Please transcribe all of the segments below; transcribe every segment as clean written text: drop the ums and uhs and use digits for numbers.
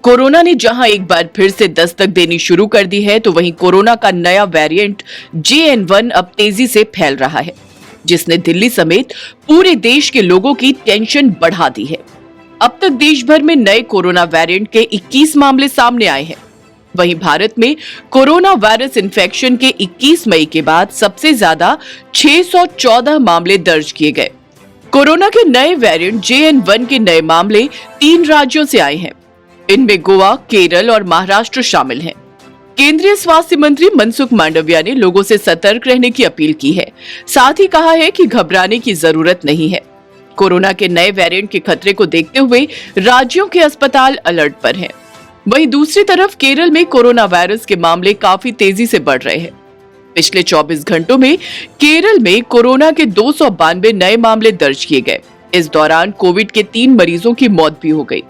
Corona ने जहां एक बार फिर से दस्तक देनी शुरू कर दी है, तो वहीं कोरोना का नया वेरिएंट JN1 अब तेजी से फैल रहा है, जिसने दिल्ली समेत पूरे देश के लोगों की टेंशन बढ़ा दी है। अब तक देश भर में नए कोरोना वेरिएंट के 21 मामले सामने आए हैं। वहीं भारत में कोरोना वायरस इन्फेक्शन के 21 मई के बाद सबसे ज्यादा 614 मामले दर्ज किए गए। कोरोना के नए वेरिएंट JN1 के नए मामले 3 राज्यों से आए हैं। इनमें गोवा, केरल और महाराष्ट्र शामिल हैं। केंद्रीय स्वास्थ्य मंत्री मनसुख मांडविया ने लोगों से सतर्क रहने की अपील की है। साथ ही कहा है कि घबराने की जरूरत नहीं है। कोरोना के नए वेरिएंट के खतरे को देखते हुए राज्यों के अस्पताल अलर्ट पर हैं। वहीं दूसरी तरफ केरल में कोरोना वायरस के मामले काफी तेजी से बढ़ रहे हैं। पिछले 24 घंटों में केरल में कोरोना के 292 नए मामले दर्ज किए गए। इस दौरान कोविड के 3 मरीजों की मौत भी हो गई।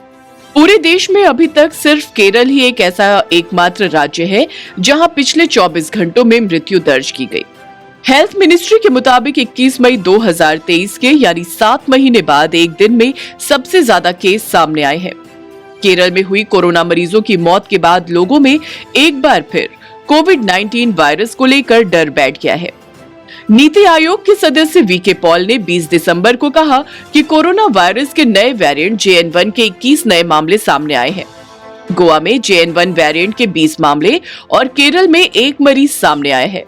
पूरे देश में अभी तक सिर्फ केरल ही एक ऐसा एकमात्र राज्य है जहां पिछले 24 घंटों में मृत्यु दर्ज की गई। हेल्थ मिनिस्ट्री के मुताबिक 21 मई 2023 के यानी 7 महीने बाद एक दिन में सबसे ज्यादा केस सामने आए हैं। केरल में हुई कोरोना मरीजों की मौत के बाद लोगों में एक बार फिर कोविड-19 वायरस को लेकर डर बैठ गया है। नीति आयोग के सदस्य वीके पॉल ने 20 दिसंबर को कहा कि कोरोना वायरस के नए वेरिएंट JN1 के 21 नए मामले सामने आए हैं। गोवा में JN1 वेरिएंट के 20 मामले और केरल में 1 मरीज सामने आए हैं।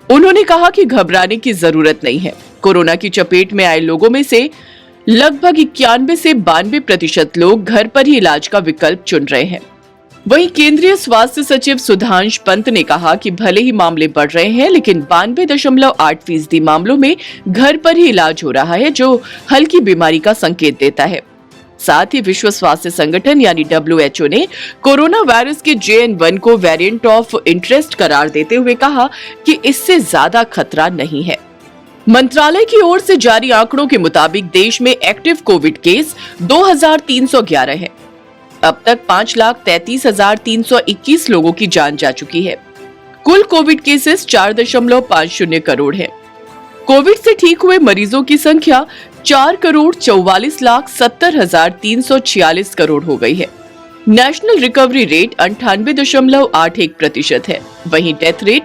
उन्होंने कहा कि घबराने की जरूरत नहीं है। कोरोना की चपेट में आए लोगों में से लगभग 91 से 92% लोग घर पर ही इलाज का विकल्प चुन रहे हैं। वहीं केंद्रीय स्वास्थ्य सचिव सुधांश पंत ने कहा कि भले ही मामले बढ़ रहे हैं, लेकिन 92.8% मामलों में घर पर ही इलाज हो रहा है, जो हल्की बीमारी का संकेत देता है। साथ ही विश्व स्वास्थ्य संगठन यानी WHO ने कोरोना वायरस के JN1 को वेरिएंट ऑफ इंटरेस्ट करार देते हुए कहा कि इससे ज्यादा खतरा नहीं है। मंत्रालय की ओर से जारी आंकड़ों के मुताबिक देश में एक्टिव कोविड केस 2311 हैं। अब तक 5,33,321 लोगों की जान जा चुकी है। कुल कोविड केसेस 4.50 करोड़ हैं। कोविड से ठीक हुए मरीजों की संख्या 4,44,70,346 करोड़ हो गई है। नेशनल रिकवरी रेट 98.81% है। वहीं डेथ रेट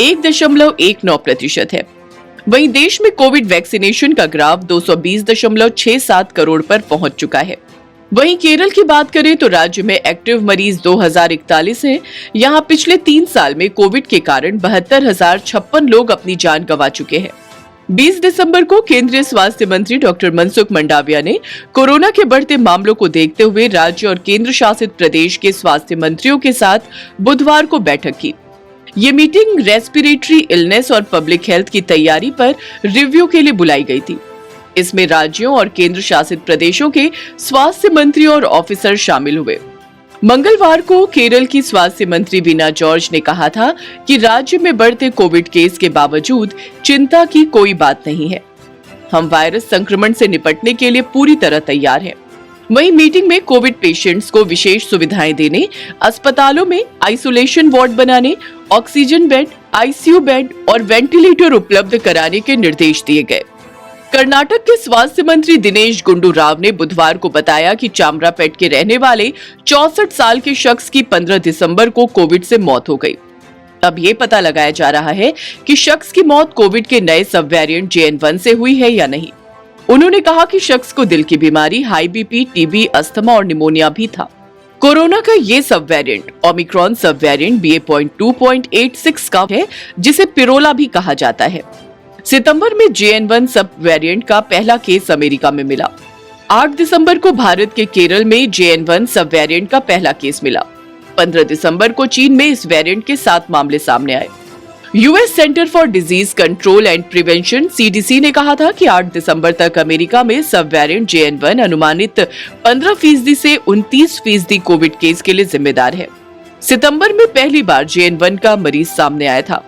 1.19% है। वहीं देश में कोविड वैक्सीनेशन का ग्राफ 220.67 करोड़ पर पहुंच चुका है। वहीं केरल की बात करें तो राज्य में एक्टिव मरीज 2041 हैं। यहां पिछले 3 साल में कोविड के कारण 72,056 लोग अपनी जान गंवा चुके हैं। 20 दिसंबर को केंद्रीय स्वास्थ्य मंत्री डॉक्टर मनसुख मंडाविया ने कोरोना के बढ़ते मामलों को देखते हुए राज्य और केंद्र शासित प्रदेश के स्वास्थ्य मंत्रियों के साथ बुधवार को बैठक की। ये मीटिंग रेस्पिरेटरी इलनेस और पब्लिक हेल्थ की तैयारी पर रिव्यू के लिए बुलाई गई थी। इसमें राज्यों और केंद्र शासित प्रदेशों के स्वास्थ्य मंत्री और ऑफिसर शामिल हुए। मंगलवार को केरल की स्वास्थ्य मंत्री वीना जॉर्ज ने कहा था कि राज्य में बढ़ते कोविड केस के बावजूद चिंता की कोई बात नहीं है। हम वायरस संक्रमण से निपटने के लिए पूरी तरह तैयार हैं। वहीं मीटिंग में कोविड पेशेंट्स को विशेष सुविधाएं देने, अस्पतालों में आइसोलेशन वार्ड बनाने, ऑक्सीजन बेड, ICU बेड और वेंटिलेटर उपलब्ध कराने के निर्देश दिए गए। कर्नाटक के स्वास्थ्य मंत्री दिनेश गुंडू राव ने बुधवार को बताया कि चामरापेट के रहने वाले 64 साल के शख्स की 15 दिसंबर को कोविड से मौत हो गई। अब ये पता लगाया जा रहा है कि शख्स की मौत कोविड के नए सब वेरिएंट JN1 से हुई है या नहीं। उन्होंने कहा कि शख्स को दिल की बीमारी, हाई BP, TB, अस्थमा और निमोनिया भी था। कोरोना का ये सब वेरिएंट ओमिक्रॉन सब वेरिएंट BA.2.86 का है, जिसे पिरोला भी कहा जाता है। सितंबर में JN1 सब वेरिएंट का पहला केस अमेरिका में मिला। 8 दिसंबर को भारत के केरल में JN1 सब वेरिएंट का पहला केस मिला। 15 दिसंबर को चीन में इस वेरिएंट के 7 मामले सामने आए। US centre for disease control and prevention CDC ने कहा था कि 8 दिसंबर तक अमेरिका में सब वेरिएंट JN1 अनुमानित 15% से 29% कोविड केस के लिए जिम्मेदार है। सितंबर में पहली बार JN1 का मरीज सामने आया था।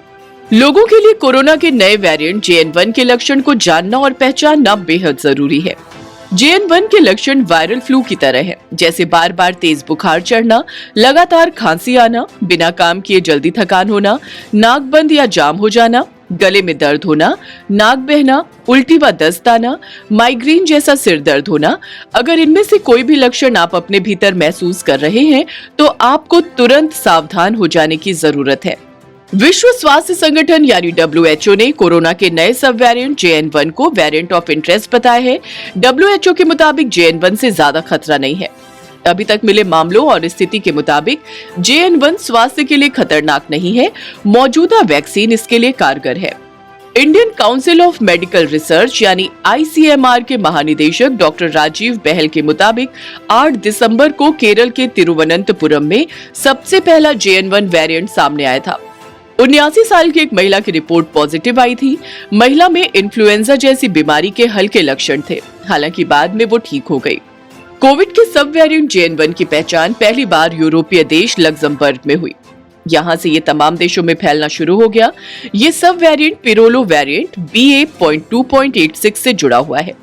लोगों के लिए कोरोना के नए वेरिएंट JN1 के लक्षण को जानना और पहचानना बेहद जरूरी है। JN1 के लक्षण वायरल फ्लू की तरह है, जैसे बार बार तेज बुखार चढ़ना, लगातार खांसी आना, बिना काम किए जल्दी थकान होना, नाक बंद या जाम हो जाना, गले में दर्द होना, नाक बहना, उल्टी व दस्त आना, माइग्रेन जैसा सिर दर्द होना, अगर इनमें से कोई भी लक्षण आप अपने भीतर महसूस कर रहे हैं तो आपको तुरंत सावधान हो जाने की जरूरत है। विश्व स्वास्थ्य संगठन यानी WHO ने कोरोना के नए सब वेरिएंट JN1 को वेरिएंट ऑफ इंटरेस्ट बताया है। WHO के मुताबिक JN1 से ज्यादा खतरा नहीं है। अभी तक मिले मामलों और स्थिति के मुताबिक JN1 स्वास्थ्य के लिए खतरनाक नहीं है। मौजूदा वैक्सीन इसके लिए कारगर है। Indian council of medical research यानी ICMR के महानिदेशक डॉक्टर राजीव बहल के मुताबिक 8 दिसंबर को केरल के तिरुवनंतपुरम में सबसे पहला JN1 वेरिएंट सामने आया था। 79 साल की एक महिला की रिपोर्ट पॉजिटिव आई थी। महिला में इन्फ्लुएंजा जैसी बीमारी के हल्के लक्षण थे, हालांकि बाद में वो ठीक हो गई। कोविड के सब वेरिएंट JN1 की पहचान पहली बार यूरोपीय देश लग्जमबर्ग में हुई। यहां से ये तमाम देशों में फैलना शुरू हो गया। ये सब वेरिएंट पिरोलो वेरिएंट BA.2.86 से जुड़ा हुआ है।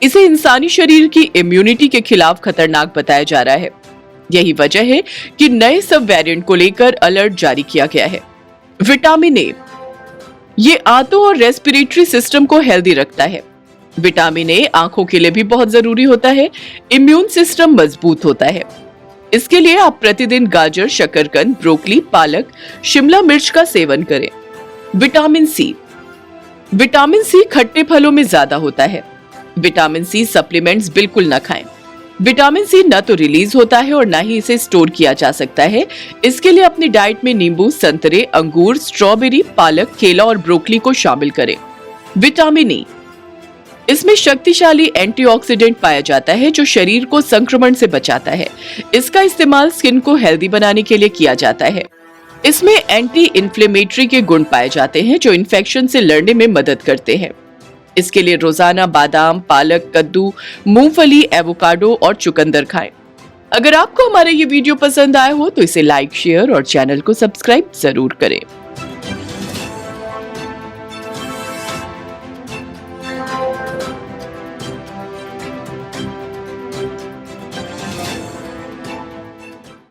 इसे इंसानी शरीर की इम्यूनिटी के खिलाफ खतरनाक बताया जा रहा है। यही वजह है कि नए सब वेरिएंट को लेकर अलर्ट जारी किया गया है। विटामिन ए, ये आंतों और रेस्पिरेटरी सिस्टम को हेल्दी रखता है। विटामिन ए आंखों के लिए भी बहुत जरूरी होता है। इम्यून सिस्टम मजबूत होता है। इसके लिए आप प्रतिदिन गाजर, शकरकंद, ब्रोकली, पालक, शिमला मिर्च का सेवन करें। विटामिन सी, विटामिन सी खट्टे फलों में ज्यादा होता है। विटामिन सी सप्लीमेंट्स बिल्कुल न खाएं। विटामिन सी न तो रिलीज होता है और न ही इसे स्टोर किया जा सकता है। इसके लिए अपनी डाइट में नींबू, संतरे, अंगूर, स्ट्रॉबेरी, पालक, केला और ब्रोकली को शामिल करें। विटामिन ई, इसमें शक्तिशाली एंटीऑक्सीडेंट पाया जाता है जो शरीर को संक्रमण से बचाता है। इसका इस्तेमाल स्किन को हेल्दी बनाने के लिए किया जाता है। इसमें एंटी इन्फ्लेमेटरी के गुण पाए जाते हैं जो इन्फेक्शन से लड़ने में मदद करते हैं। इसके लिए रोजाना बादाम, पालक, कद्दू, मूंगफली, एवोकाडो और चुकंदर खाएं। अगर आपको हमारा ये वीडियो पसंद आया हो तो इसे लाइक, शेयर और चैनल को सब्सक्राइब जरूर करें।